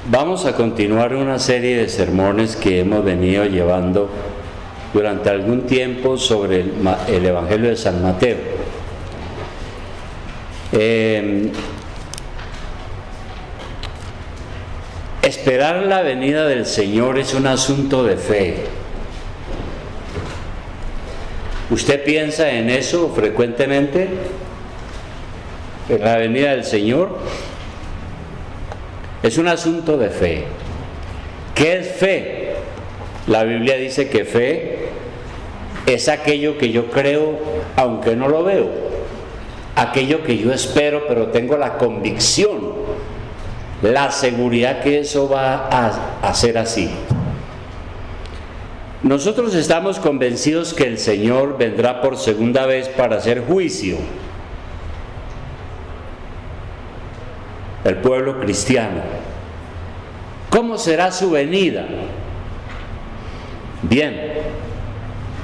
Vamos a continuar una serie de sermones que hemos venido llevando durante algún tiempo sobre el Evangelio de San Mateo. Esperar la venida del Señor es un asunto de fe. ¿Usted piensa en eso frecuentemente? ¿En la venida del Señor? Es un asunto de fe. ¿Qué es fe? La Biblia dice que fe es aquello que yo creo aunque no lo veo, aquello que yo espero pero tengo la convicción, la seguridad que eso va a ser así. Nosotros estamos convencidos que el Señor vendrá por segunda vez para hacer juicio. El pueblo cristiano. ¿Cómo será su venida? Bien,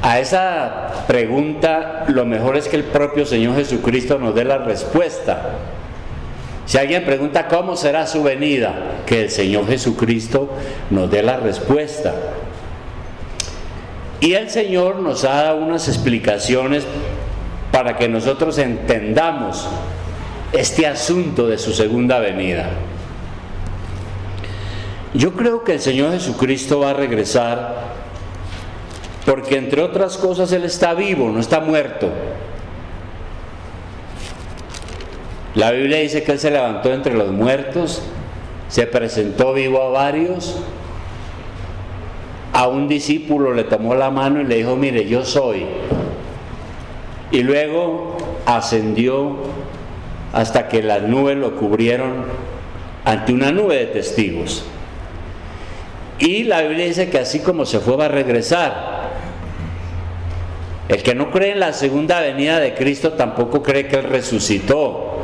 a esa pregunta lo mejor es que el propio Señor Jesucristo nos dé la respuesta. Si alguien pregunta cómo será su venida, que el Señor Jesucristo nos dé la respuesta. Y el Señor nos ha dado unas explicaciones para que nosotros entendamos este asunto de su segunda venida. Yo creo que el Señor Jesucristo va a regresar porque, entre otras cosas, Él está vivo, no está muerto. La Biblia dice que Él se levantó entre los muertos, se presentó vivo a varios. A un discípulo le tomó la mano y le dijo: mire, yo soy. Y luego ascendió hasta que las nubes lo cubrieron ante una nube de testigos. Y la Biblia dice que así como se fue va a regresar. El que no cree en la segunda venida de Cristo tampoco cree que Él resucitó.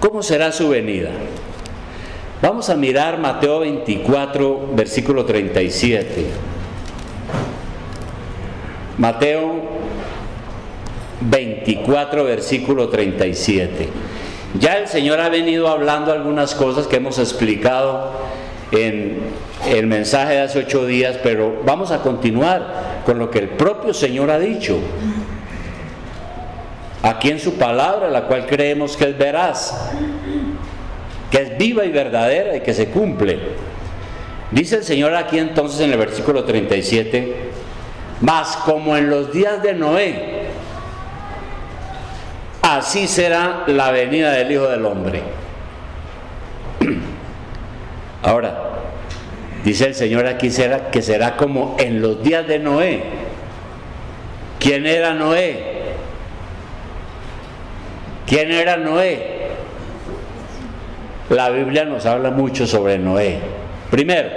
¿Cómo será su venida? Vamos a mirar Mateo 24, versículo 37. Mateo 24, versículo 37. Ya el Señor ha venido hablando algunas cosas que hemos explicado en el mensaje de hace 8 días, pero vamos a continuar con lo que el propio Señor ha dicho aquí en su palabra, la cual creemos que es veraz, que es viva y verdadera y que se cumple. Dice el Señor aquí entonces en el versículo 37: mas como en los días de Noé, así será la venida del Hijo del Hombre. Ahora, dice el Señor aquí que será como en los días de Noé. ¿Quién era Noé? ¿Quién era Noé? La Biblia nos habla mucho sobre Noé. Primero,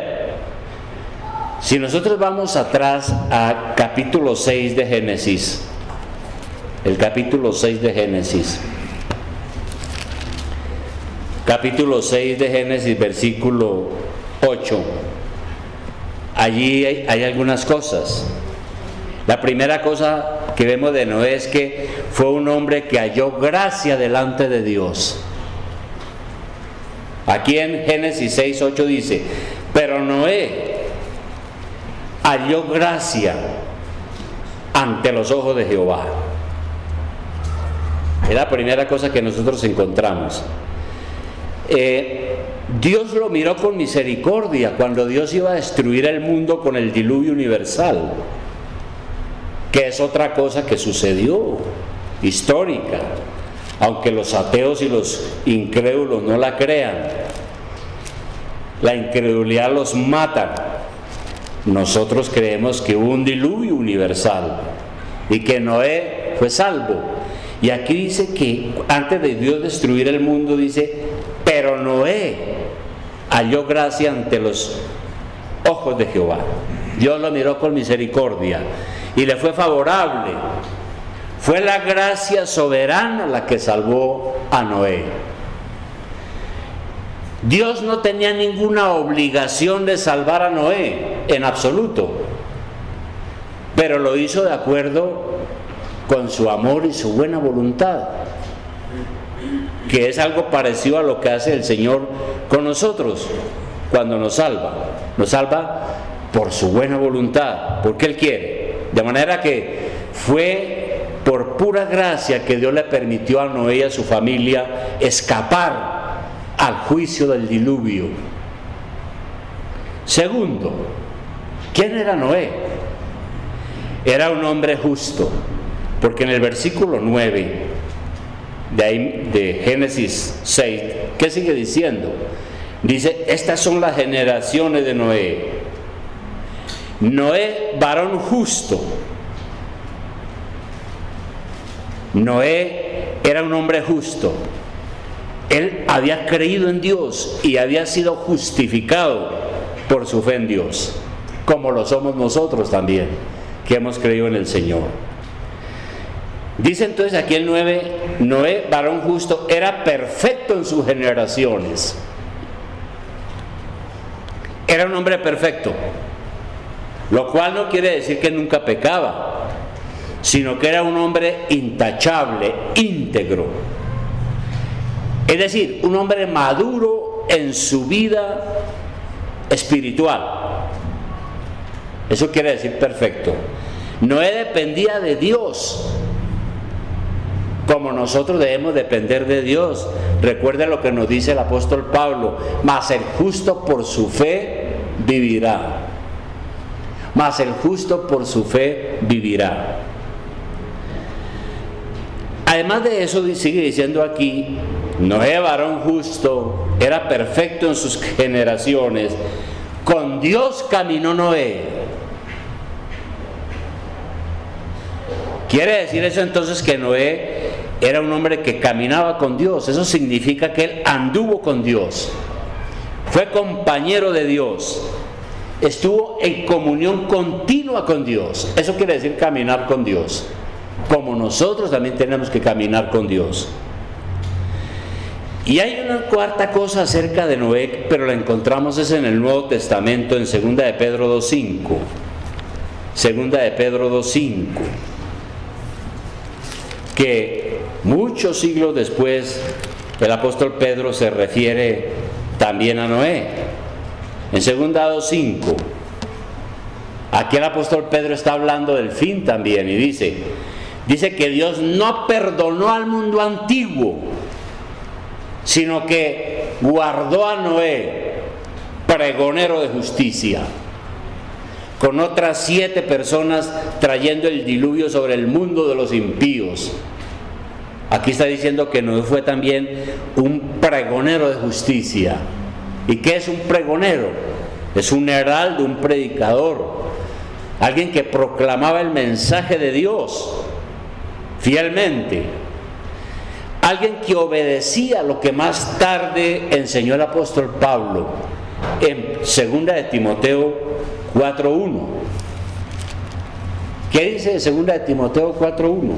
si nosotros vamos atrás a capítulo 6 de Génesis, el capítulo 6 de Génesis, capítulo 6 de Génesis, versículo 8, allí hay algunas cosas. La primera cosa que vemos de Noé es que fue un hombre que halló gracia delante de Dios. Aquí en Génesis 6, 8 dice: pero Noé halló gracia ante los ojos de Jehová. Es la primera cosa que nosotros encontramos. Dios lo miró con misericordia cuando Dios iba a destruir el mundo con el diluvio universal, que es otra cosa que sucedió, histórica, aunque los ateos y los incrédulos no la crean. La incredulidad los mata. Nosotros creemos que hubo un diluvio universal y que Noé fue salvo. Y aquí dice que antes de Dios destruir el mundo, dice: pero Noé halló gracia ante los ojos de Jehová. Dios lo miró con misericordia y le fue favorable. Fue la gracia soberana la que salvó a Noé. Dios no tenía ninguna obligación de salvar a Noé, en absoluto, pero lo hizo de acuerdo con su amor y su buena voluntad. que es algo parecido a lo que hace el Señor con nosotros cuando nos salva. Nos salva por su buena voluntad, porque Él quiere. De manera que fue por pura gracia que Dios le permitió a Noé y a su familia escapar al juicio del diluvio. Segundo, ¿quién era Noé? Era un hombre justo, porque en el versículo 9 de Génesis 6, ¿qué sigue diciendo? Dice, estas son las generaciones de Noé. Noé, varón justo. Noé era un hombre justo. Él había creído en Dios y había sido justificado por su fe en Dios, como lo somos nosotros también, que hemos creído en el Señor. Dice entonces aquí el 9, Noé, varón justo, era perfecto en sus generaciones. Era un hombre perfecto, lo cual no quiere decir que nunca pecaba, sino que era un hombre intachable, íntegro. Es decir, un hombre maduro en su vida espiritual. Eso quiere decir perfecto. Noé dependía de Dios, como nosotros debemos depender de Dios. Recuerda lo que nos dice el apóstol Pablo: mas el justo por su fe vivirá. Mas el justo por su fe vivirá. Además de eso, sigue diciendo aquí, Noé, varón justo, era perfecto en sus generaciones. Con Dios caminó Noé. ¿Quiere decir eso entonces que Noé era un hombre que caminaba con Dios? Eso significa que él anduvo con Dios, fue compañero de Dios, estuvo en comunión continua con Dios. Eso quiere decir caminar con Dios, como nosotros también tenemos que caminar con Dios. Y hay una cuarta cosa acerca de Noé, pero la encontramos es en el Nuevo Testamento, en 2 de Pedro 2:5. 2 de Pedro 2:5, que muchos siglos después el apóstol Pedro se refiere también a Noé. En 2 2:5, aquí el apóstol Pedro está hablando del fin también y dice que Dios no perdonó al mundo antiguo, sino que guardó a Noé, pregonero de justicia, con otras 7 personas, trayendo el diluvio sobre el mundo de los impíos. Aquí está diciendo que Noé fue también un pregonero de justicia. ¿Y qué es un pregonero? Es un heraldo, un predicador, alguien que proclamaba el mensaje de Dios fielmente, alguien que obedecía lo que más tarde enseñó el apóstol Pablo en 2 de Timoteo 4:1. ¿Qué dice 2 de Timoteo 4:1?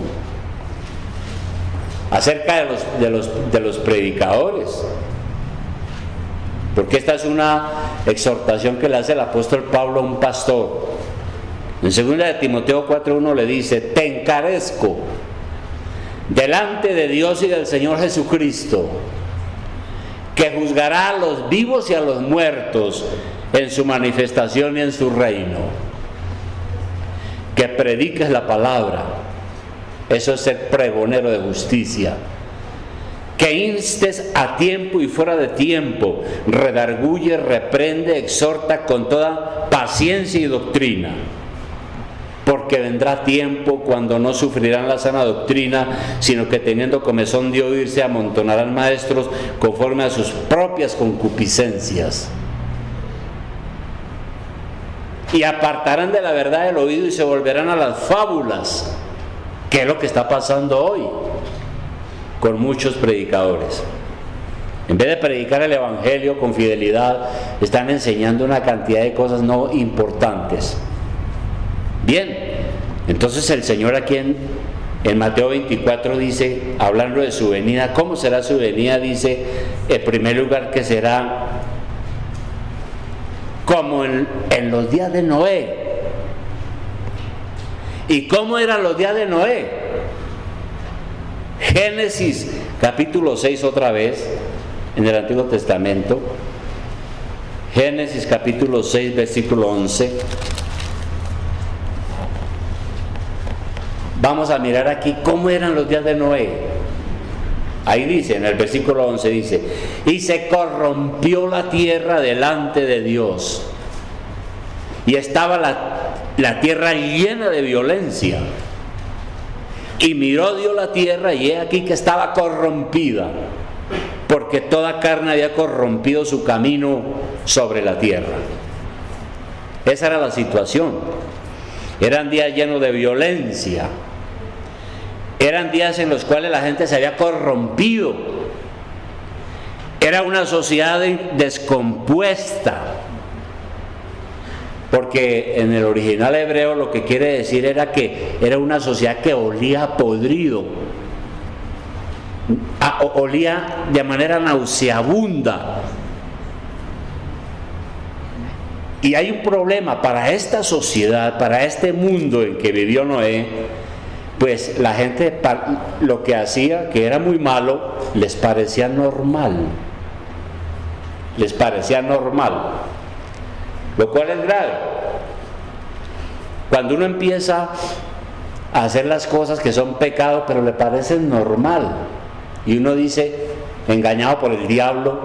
Acerca de los predicadores, porque esta es una exhortación que le hace el apóstol Pablo a un pastor. En 2 de Timoteo 4:1 le dice: te encarezco delante de Dios y del Señor Jesucristo, que juzgará a los vivos y a los muertos en su manifestación y en su reino. Que prediques la palabra. Eso es ser pregonero de justicia. Que instes a tiempo y fuera de tiempo, redarguye, reprende, exhorta con toda paciencia y doctrina. Porque vendrá tiempo cuando no sufrirán la sana doctrina, sino que teniendo comezón de oír se amontonarán maestros conforme a sus propias concupiscencias. Y apartarán de la verdad el oído y se volverán a las fábulas, que es lo que está pasando hoy con muchos predicadores. En vez de predicar el evangelio con fidelidad, están enseñando una cantidad de cosas no importantes. Bien, entonces el Señor aquí en Mateo 24 dice, hablando de su venida, ¿cómo será su venida? Dice, en primer lugar, que será como en los días de Noé. ¿Y cómo eran los días de Noé? Génesis capítulo 6 otra vez, en el Antiguo Testamento. Génesis capítulo 6, versículo 11. Vamos a mirar aquí cómo eran los días de Noé. Ahí dice, en el versículo 11 dice: y se corrompió la tierra delante de Dios, y estaba la tierra llena de violencia. Y miró Dios la tierra, y he aquí que estaba corrompida, porque toda carne había corrompido su camino sobre la tierra. Esa era la situación. Eran días llenos de violencia. Eran días en los cuales la gente se había corrompido. Era una sociedad descompuesta. Porque en el original hebreo lo que quiere decir era que era una sociedad que olía podrido. Olía de manera nauseabunda. Y hay un problema para esta sociedad, para este mundo en que vivió Noé. Pues la gente lo que hacía, que era muy malo, les parecía normal. Les parecía normal. Lo cual es grave. Cuando uno empieza a hacer las cosas que son pecado, pero le parecen normal, y uno dice, engañado por el diablo,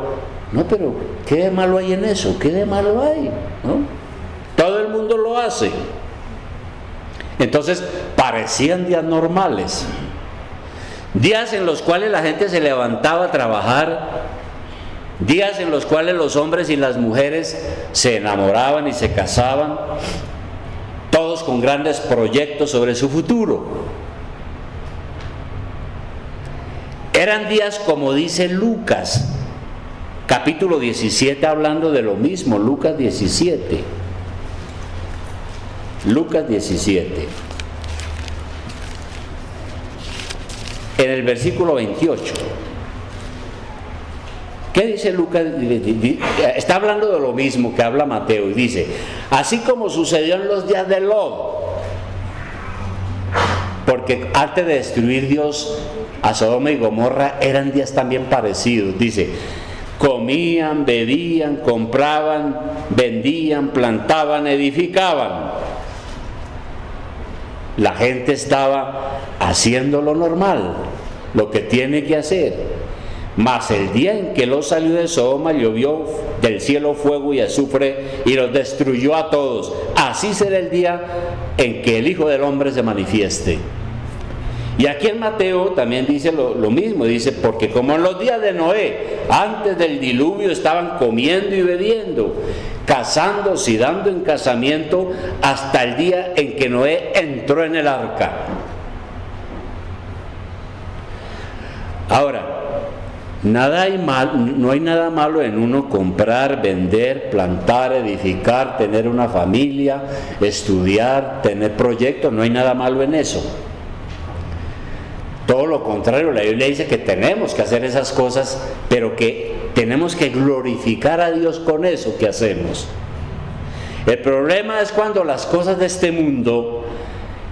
no, pero ¿qué de malo hay en eso? ¿Qué de malo hay? ¿No? Todo el mundo lo hace. Entonces parecían días normales, días en los cuales la gente se levantaba a trabajar, días en los cuales los hombres y las mujeres se enamoraban y se casaban, todos con grandes proyectos sobre su futuro. Eran días, como dice Lucas, capítulo 17, hablando de lo mismo, Lucas 17. Lucas 17. En el versículo 28. ¿Qué dice Lucas? Está hablando de lo mismo que habla Mateo y dice: así como sucedió en los días de Lot, porque antes de destruir Dios a Sodoma y Gomorra eran días también parecidos. Dice: comían, bebían, compraban, vendían, plantaban, edificaban. La gente estaba haciendo lo normal, lo que tiene que hacer. Mas el día en que Lot salió de Sodoma, llovió del cielo fuego y azufre y los destruyó a todos. Así será el día en que el Hijo del Hombre se manifieste. Y aquí en Mateo también dice lo mismo, dice: porque como en los días de Noé, antes del diluvio, estaban comiendo y bebiendo, casándose y dando en casamiento, hasta el día en que Noé entró en el arca. Ahora, no hay nada malo en uno comprar, vender, plantar, edificar, tener una familia, estudiar, tener proyectos. No hay nada malo en eso. Todo lo contrario, la Biblia dice que tenemos que hacer esas cosas, pero que tenemos que glorificar a Dios con eso que hacemos. El problema es cuando las cosas de este mundo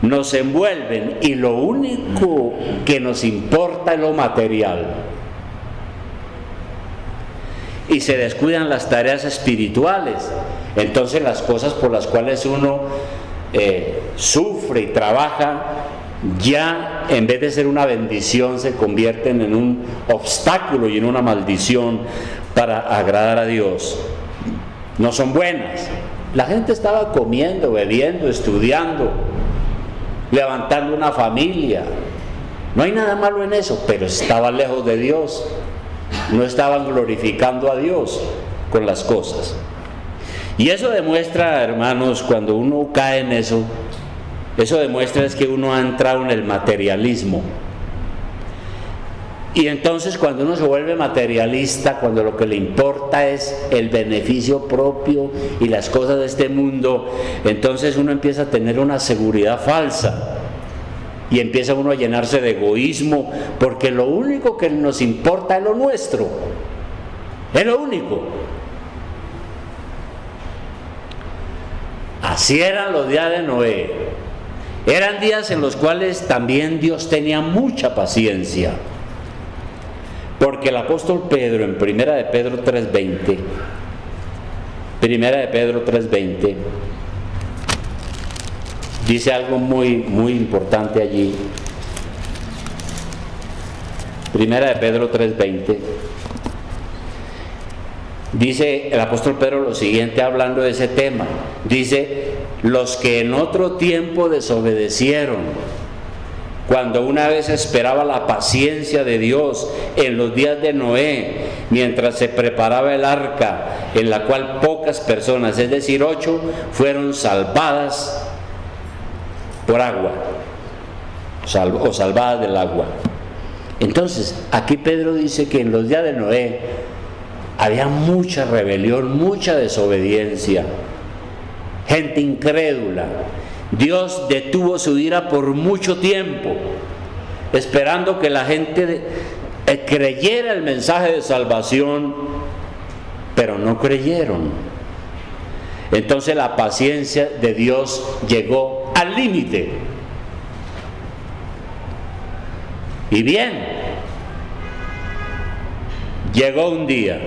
nos envuelven y lo único que nos importa es lo material, y se descuidan las tareas espirituales. Entonces las cosas por las cuales uno sufre y trabaja, ya en vez de ser una bendición, se convierten en un obstáculo y en una maldición para agradar a Dios. No son buenas. La gente estaba comiendo, bebiendo, estudiando, levantando una familia. No hay nada malo en eso, pero estaban lejos de Dios. No estaban glorificando a Dios con las cosas. Y eso demuestra, hermanos, cuando uno cae en eso demuestra es que uno ha entrado en el materialismo. Y entonces cuando uno se vuelve materialista, cuando lo que le importa es el beneficio propio y las cosas de este mundo, entonces uno empieza a tener una seguridad falsa. Y empieza uno a llenarse de egoísmo, porque lo único que nos importa es lo nuestro. Es lo único. Así eran los días de Noé. Eran días en los cuales también Dios tenía mucha paciencia. Porque el apóstol Pedro en Primera de Pedro 3:20 dice algo muy importante allí. Primera de Pedro 3:20 dice el apóstol Pedro lo siguiente hablando de ese tema. Dice: los que en otro tiempo desobedecieron, cuando una vez esperaba la paciencia de Dios en los días de Noé, mientras se preparaba el arca, en la cual pocas personas, es decir, 8, fueron salvadas por agua, o salvadas del agua. Entonces, aquí Pedro dice que en los días de Noé había mucha rebelión, mucha desobediencia, gente incrédula. Dios detuvo su ira por mucho tiempo, esperando que la gente creyera el mensaje de salvación, pero no creyeron. Entonces la paciencia de Dios llegó al límite. Y bien, llegó un día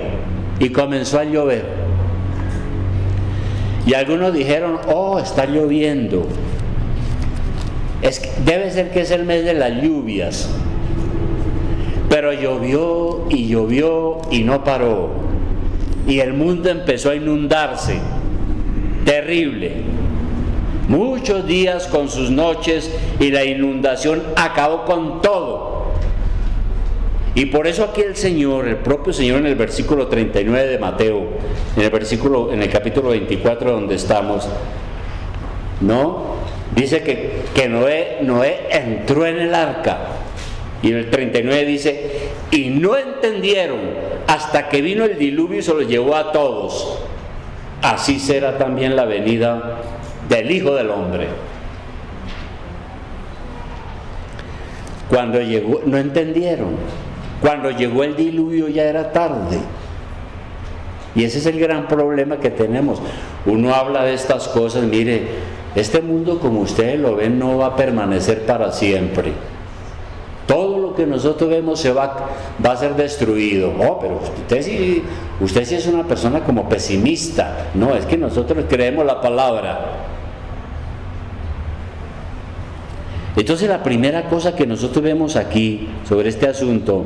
y comenzó a llover. Y algunos dijeron: oh, está lloviendo. Debe ser que es el mes de las lluvias. Pero llovió y no paró. Y el mundo empezó a inundarse. Terrible. Muchos días con sus noches, y la inundación acabó con todo. Y por eso aquí el propio Señor, en el versículo 39 de Mateo, en el capítulo 24 donde estamos, ¿no? Dice que Noé entró en el arca. Y en el 39 dice: y no entendieron hasta que vino el diluvio y se los llevó a todos. Así será también la venida del Hijo del Hombre. Cuando llegó, no entendieron. Cuando llegó el diluvio ya era tarde. Y ese es el gran problema que tenemos. Uno habla de estas cosas: mire, este mundo como ustedes lo ven no va a permanecer para siempre. Todo lo que nosotros vemos va a ser destruido. Oh, pero usted sí es una persona como pesimista. No, es que nosotros creemos la palabra. Entonces la primera cosa que nosotros vemos aquí sobre este asunto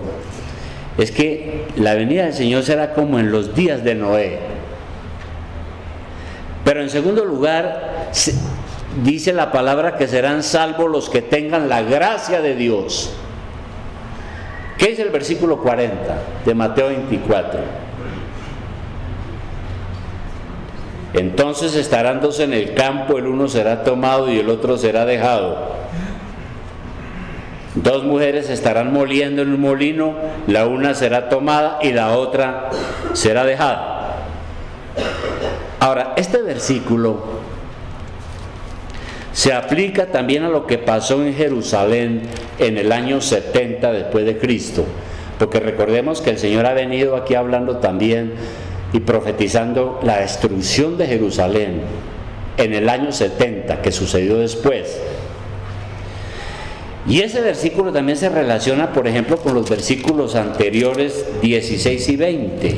es que la venida del Señor será como en los días de Noé. Pero en segundo lugar, dice la palabra que serán salvos los que tengan la gracia de Dios. ¿Qué es el versículo 40 de Mateo 24? Entonces estarán dos en el campo, el uno será tomado y el otro será dejado. Dos mujeres estarán moliendo en un molino, la una será tomada y la otra será dejada. Ahora, este versículo se aplica también a lo que pasó en Jerusalén en el año 70 después de Cristo, porque recordemos que el Señor ha venido aquí hablando también y profetizando la destrucción de Jerusalén en el año 70 que sucedió después. Y ese versículo también se relaciona, por ejemplo, con los versículos anteriores 16 y 20.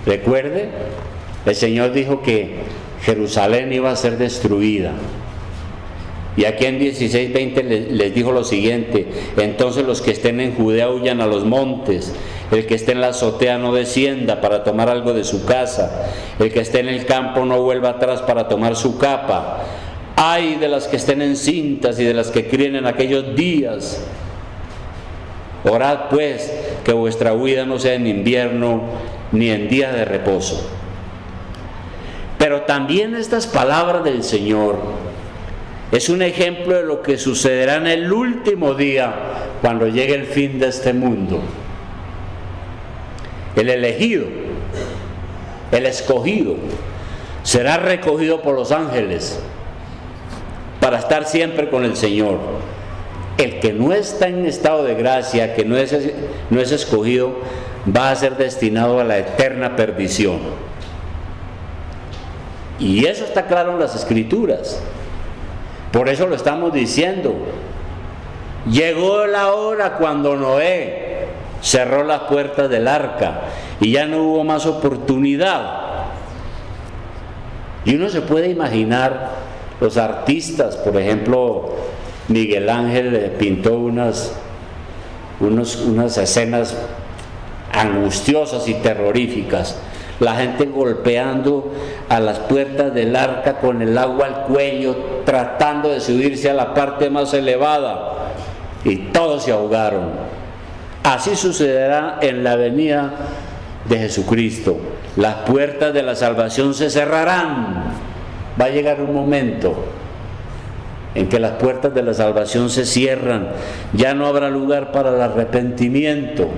Recuerde, el Señor dijo que Jerusalén iba a ser destruida. Y aquí en 16:20 les dijo lo siguiente: entonces los que estén en Judea huyan a los montes, el que esté en la azotea no descienda para tomar algo de su casa, el que esté en el campo no vuelva atrás para tomar su capa. Ay de las que estén encintas y de las que críen en aquellos días. Orad pues que vuestra huida no sea en invierno ni en día de reposo. Pero también estas palabras del Señor es un ejemplo de lo que sucederá en el último día, cuando llegue el fin de este mundo. El elegido, el escogido, será recogido por los ángeles para estar siempre con el Señor. El que no está en estado de gracia, que no es escogido, va a ser destinado a la eterna perdición. Y eso está claro en las Escrituras. Por eso lo estamos diciendo. Llegó la hora cuando Noé cerró las puertas del arca y ya no hubo más oportunidad. Y uno se puede imaginar los artistas, por ejemplo, Miguel Ángel pintó unas escenas angustiosas y terroríficas, la gente golpeando a las puertas del arca con el agua al cuello, tratando de subirse a la parte más elevada, y todos se ahogaron. Así sucederá en la venida de Jesucristo. Las puertas de la salvación se cerrarán. Va a llegar un momento en que las puertas de la salvación se cierran. Ya no habrá lugar para el arrepentimiento,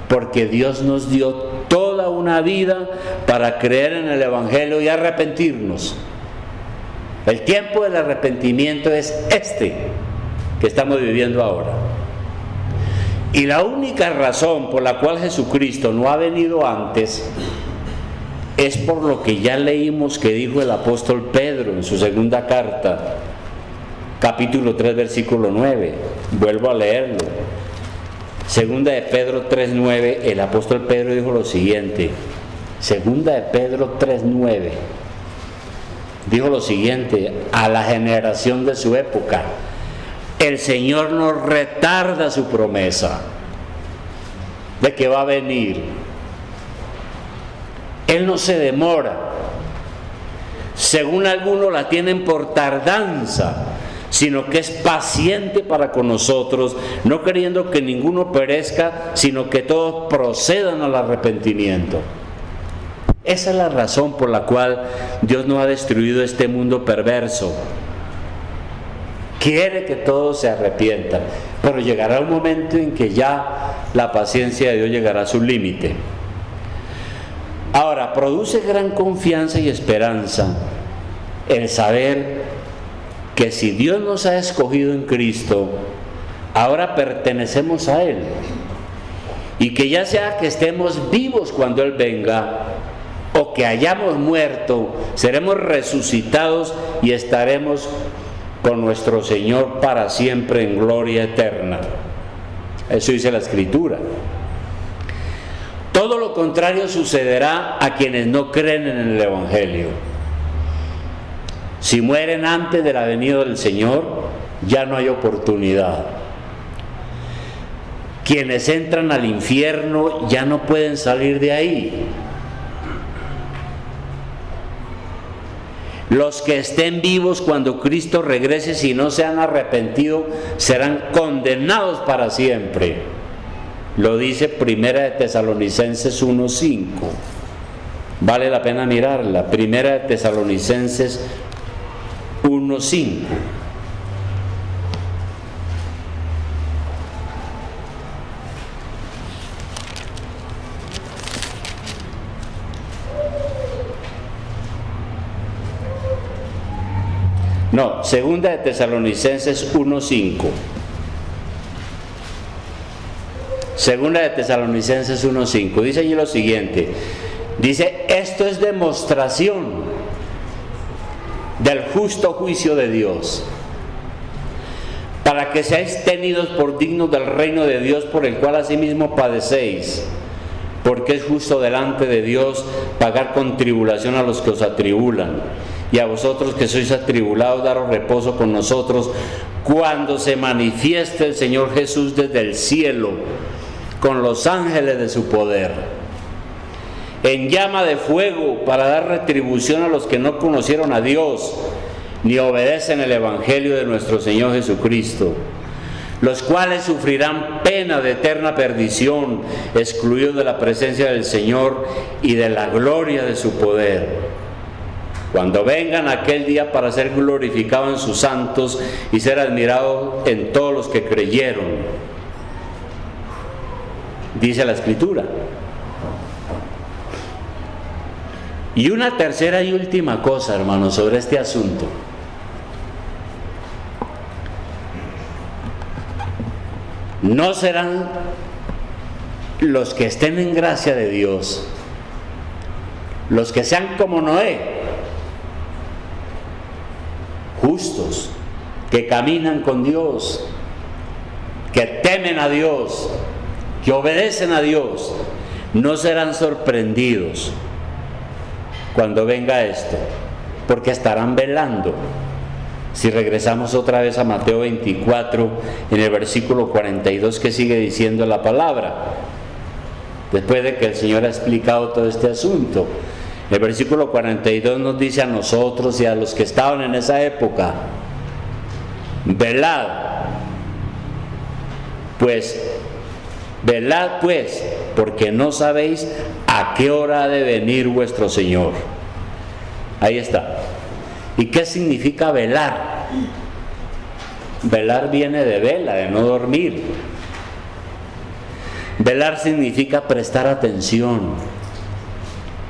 porque Dios nos dio toda una vida para creer en el Evangelio y arrepentirnos. El tiempo del arrepentimiento es este que estamos viviendo ahora. Y la única razón por la cual Jesucristo no ha venido antes es por lo que ya leímos que dijo el apóstol Pedro en su segunda carta, capítulo 3, versículo 9. Vuelvo a leerlo. Segunda de Pedro 3:9, el apóstol Pedro dijo lo siguiente. Segunda de Pedro 3:9 dijo lo siguiente a la generación de su época: el Señor no retarda su promesa de que va a venir. Él no se demora. Según algunos la tienen por tardanza, sino que es paciente para con nosotros, no queriendo que ninguno perezca, sino que todos procedan al arrepentimiento. Esa es la razón por la cual Dios no ha destruido este mundo perverso. Quiere que todos se arrepientan, pero llegará un momento en que ya la paciencia de Dios llegará a su límite. Ahora, produce gran confianza y esperanza el saber que si Dios nos ha escogido en Cristo, ahora pertenecemos a Él, y que ya sea que estemos vivos cuando Él venga o que hayamos muerto, seremos resucitados y estaremos con nuestro Señor para siempre en gloria eterna. Eso dice la Escritura. Todo lo contrario sucederá a quienes no creen en el Evangelio. Si mueren antes de la venida del Señor, ya no hay oportunidad. Quienes entran al infierno ya no pueden salir de ahí. Los que estén vivos cuando Cristo regrese, si no se han arrepentido, serán condenados para siempre. Lo dice Primera de Tesalonicenses 1:5. Vale la pena mirarla. Primera de Tesalonicenses 1:5. No, Segunda de Tesalonicenses 1:5. Segunda de Tesalonicenses 1:5. Dice allí lo siguiente. Dice: esto es demostración del justo juicio de Dios, para que seáis tenidos por dignos del reino de Dios, por el cual asimismo padecéis, porque es justo delante de Dios pagar con tribulación a los que os atribulan, y a vosotros que sois atribulados daros reposo con nosotros cuando se manifieste el Señor Jesús desde el cielo con los ángeles de su poder, en llama de fuego, para dar retribución a los que no conocieron a Dios ni obedecen el Evangelio de nuestro Señor Jesucristo, los cuales sufrirán pena de eterna perdición, excluidos de la presencia del Señor y de la gloria de su poder, cuando vengan aquel día para ser glorificado en sus santos y ser admirado en todos los que creyeron. Dice la Escritura. Y una tercera y última cosa, hermanos, sobre este asunto. No serán los que estén en gracia de Dios, los que sean como Noé, justos, que caminan con Dios, que temen a Dios, que obedecen a Dios, no serán sorprendidos cuando venga esto, porque estarán velando. Si regresamos otra vez a Mateo 24, en el versículo 42, que sigue diciendo la palabra, después de que el Señor ha explicado todo este asunto, el versículo 42 nos dice a nosotros y a los que estaban en esa época: velad pues, porque no sabéis a qué hora ha de venir vuestro Señor. Ahí está. ¿Y qué significa velar? Velar viene de vela, de no dormir. Velar significa prestar atención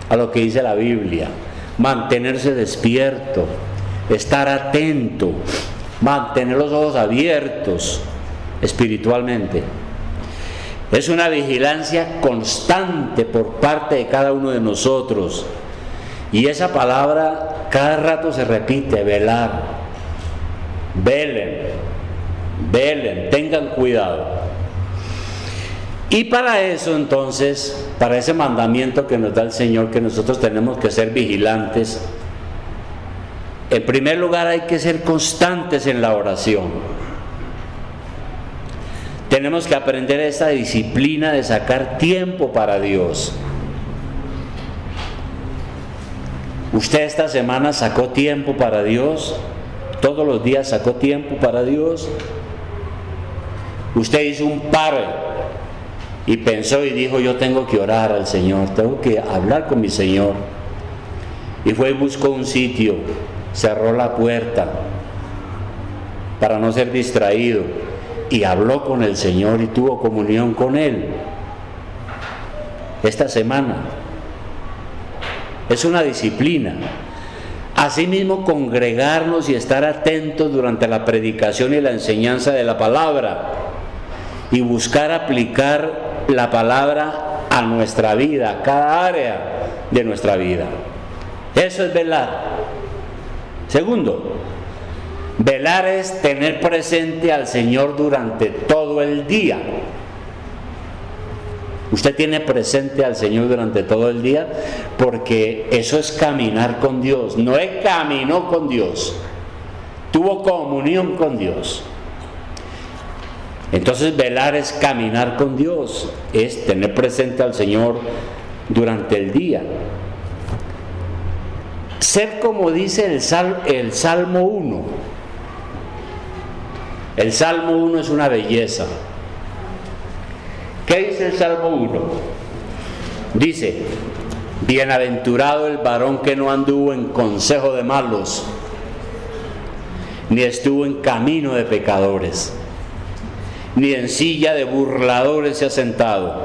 a lo que dice la Biblia, mantenerse despierto, estar atento, mantener los ojos abiertos espiritualmente. Es una vigilancia constante por parte de cada uno de nosotros. Y esa palabra cada rato se repite: velar. Velen, velen, tengan cuidado. Y para eso entonces, para ese mandamiento que nos da el Señor, que nosotros tenemos que ser vigilantes, en primer lugar hay que ser constantes en la oración. Tenemos que aprender esta disciplina de sacar tiempo para Dios. ¿Usted esta semana sacó tiempo para Dios? ¿Todos los días sacó tiempo para Dios? ¿Usted hizo un paro y pensó y dijo: yo tengo que orar al Señor, tengo que hablar con mi Señor? Y fue y buscó un sitio, cerró la puerta para no ser distraído, y habló con el Señor y tuvo comunión con Él. Esta semana es una disciplina. Asimismo, congregarnos y estar atentos durante la predicación y la enseñanza de la palabra, y buscar aplicar la palabra a nuestra vida, a cada área de nuestra vida. Eso es velar. Segundo, velar es tener presente al Señor durante todo el día. Usted tiene presente al Señor durante todo el día, porque eso es caminar con Dios. Noé caminó con Dios, tuvo comunión con Dios. Entonces velar es caminar con Dios, es tener presente al Señor durante el día. Ser como dice el Salmo 1. El Salmo 1 es una belleza. ¿Qué dice el Salmo 1? Dice: bienaventurado el varón que no anduvo en consejo de malos, ni estuvo en camino de pecadores, ni en silla de burladores se ha sentado,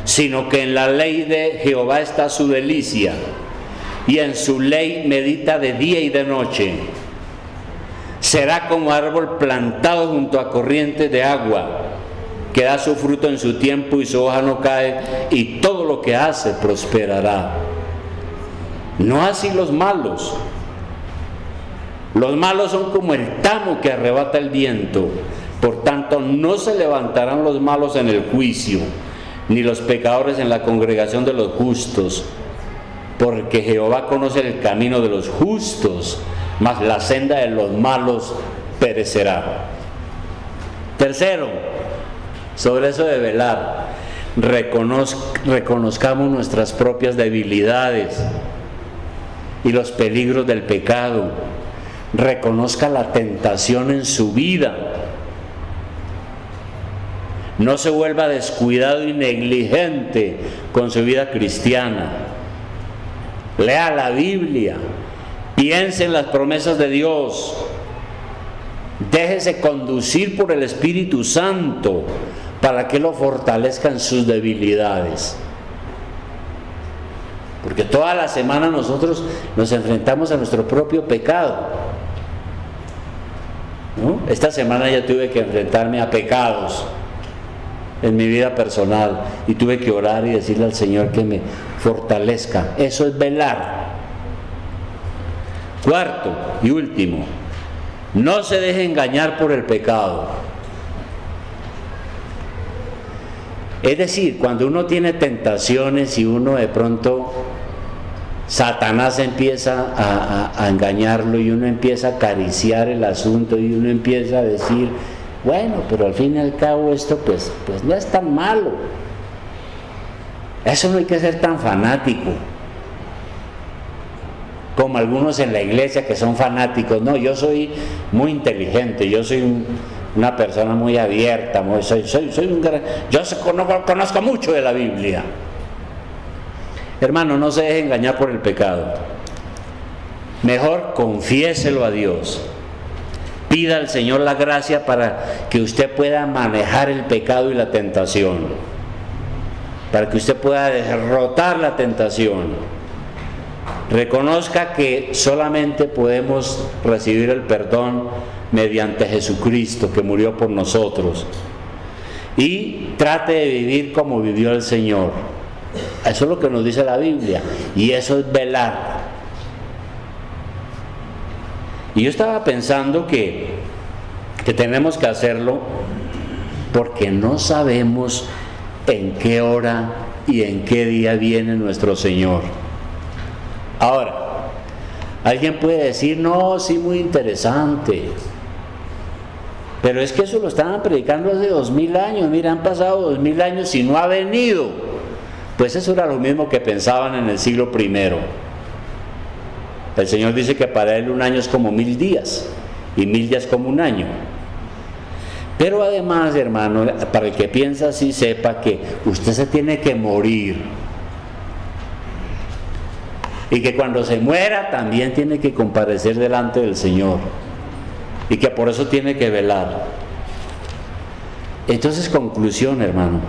sino que en la ley de Jehová está su delicia, y en su ley medita de día y de noche. Será como árbol plantado junto a corrientes de agua, que da su fruto en su tiempo y su hoja no cae, y todo lo que hace prosperará. No así los malos. Los malos son como el tamo que arrebata el viento. Por tanto, no se levantarán los malos en el juicio, ni los pecadores en la congregación de los justos, porque Jehová conoce el camino de los justos, mas la senda de los malos perecerá. Tercero, sobre eso de velar, reconozcamos nuestras propias debilidades y los peligros del pecado. Reconozca la tentación en su vida. No se vuelva descuidado y negligente con su vida cristiana. Lea la Biblia, piense en las promesas de Dios, déjese conducir por el Espíritu Santo para que lo fortalezca en sus debilidades. Porque toda la semana nosotros nos enfrentamos a nuestro propio pecado, ¿no? Esta semana ya tuve que enfrentarme a pecados en mi vida personal y tuve que orar y decirle al Señor que me fortalezca. Eso es velar. Cuarto y último, no se deje engañar por el pecado. Es decir, cuando uno tiene tentaciones y uno de pronto Satanás empieza a engañarlo y uno empieza a acariciar el asunto y uno empieza a decir, bueno, pero al fin y al cabo esto pues no es tan malo. Eso no hay que ser tan fanático como algunos en la iglesia que son fanáticos. No, yo soy muy inteligente, yo soy una persona muy abierta, yo conozco mucho de la Biblia. Hermano, no se deje engañar por el pecado. Mejor confiéselo a Dios. Pida al Señor la gracia para que usted pueda manejar el pecado y la tentación, para que usted pueda derrotar la tentación. Reconozca que solamente podemos recibir el perdón mediante Jesucristo, que murió por nosotros, y trate de vivir como vivió el Señor. Eso es lo que nos dice la Biblia, y eso es velar. Y yo estaba pensando que tenemos que hacerlo porque no sabemos en qué hora y en qué día viene nuestro Señor. Ahora, alguien puede decir, no, sí, muy interesante, pero es que eso lo estaban predicando hace 2000 años, mira, han pasado 2000 años y no ha venido. Pues eso era lo mismo que pensaban en el siglo I. El Señor dice que para Él un año es como 1000 días, y 1000 días como un año. Pero además, hermano, para el que piensa así, sepa que usted se tiene que morir. Y que cuando se muera también tiene que comparecer delante del Señor. Y que por eso tiene que velar. Entonces, conclusión, hermano.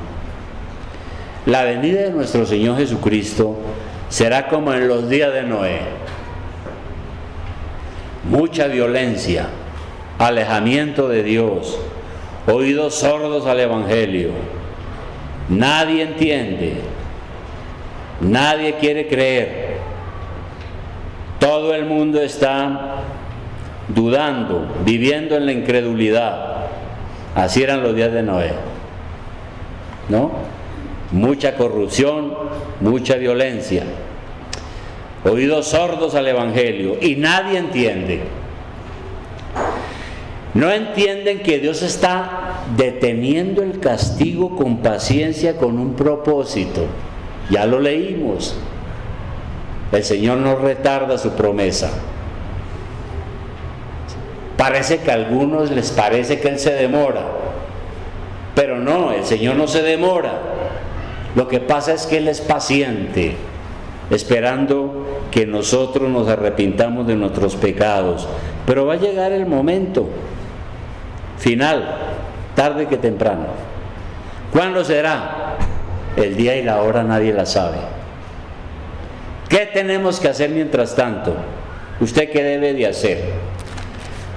La venida de nuestro Señor Jesucristo será como en los días de Noé. Mucha violencia, alejamiento de Dios, oídos sordos al Evangelio. Nadie entiende, nadie quiere creer. Todo el mundo está dudando, viviendo en la incredulidad. Así eran los días de Noé, ¿no? Mucha corrupción, mucha violencia, oídos sordos al Evangelio, y nadie entiende. No entienden que Dios está deteniendo el castigo con paciencia, con un propósito. Ya lo leímos. El Señor no retarda su promesa. Parece que a algunos les parece que Él se demora, pero no, el Señor no se demora. Lo que pasa es que Él es paciente, esperando que nosotros nos arrepintamos de nuestros pecados. Pero va a llegar el momento final, tarde que temprano. ¿Cuándo será? El día y la hora nadie la sabe. ¿Qué tenemos que hacer mientras tanto? ¿Usted qué debe de hacer?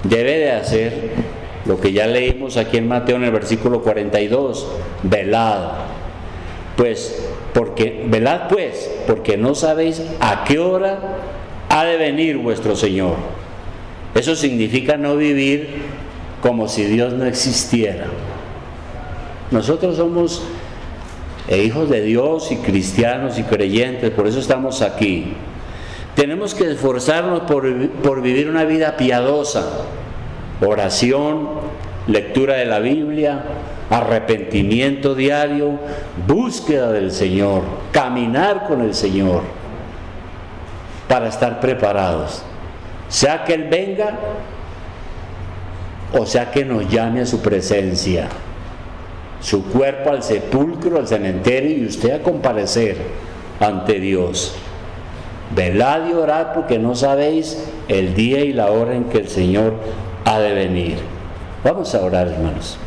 Debe de hacer lo que ya leímos aquí en Mateo en el versículo 42, velad. Velad pues, porque no sabéis a qué hora ha de venir vuestro Señor. Eso significa no vivir como si Dios no existiera. Nosotros somos hijos de Dios y cristianos y creyentes, por eso estamos aquí. Tenemos que esforzarnos por vivir una vida piadosa, oración, lectura de la Biblia, arrepentimiento diario, búsqueda del Señor, caminar con el Señor, para estar preparados, sea que Él venga o sea que nos llame a su presencia, su cuerpo al sepulcro, al cementerio, y usted a comparecer ante Dios. Velad y orad, porque no sabéis el día y la hora en que el Señor ha de venir. Vamos a orar, hermanos.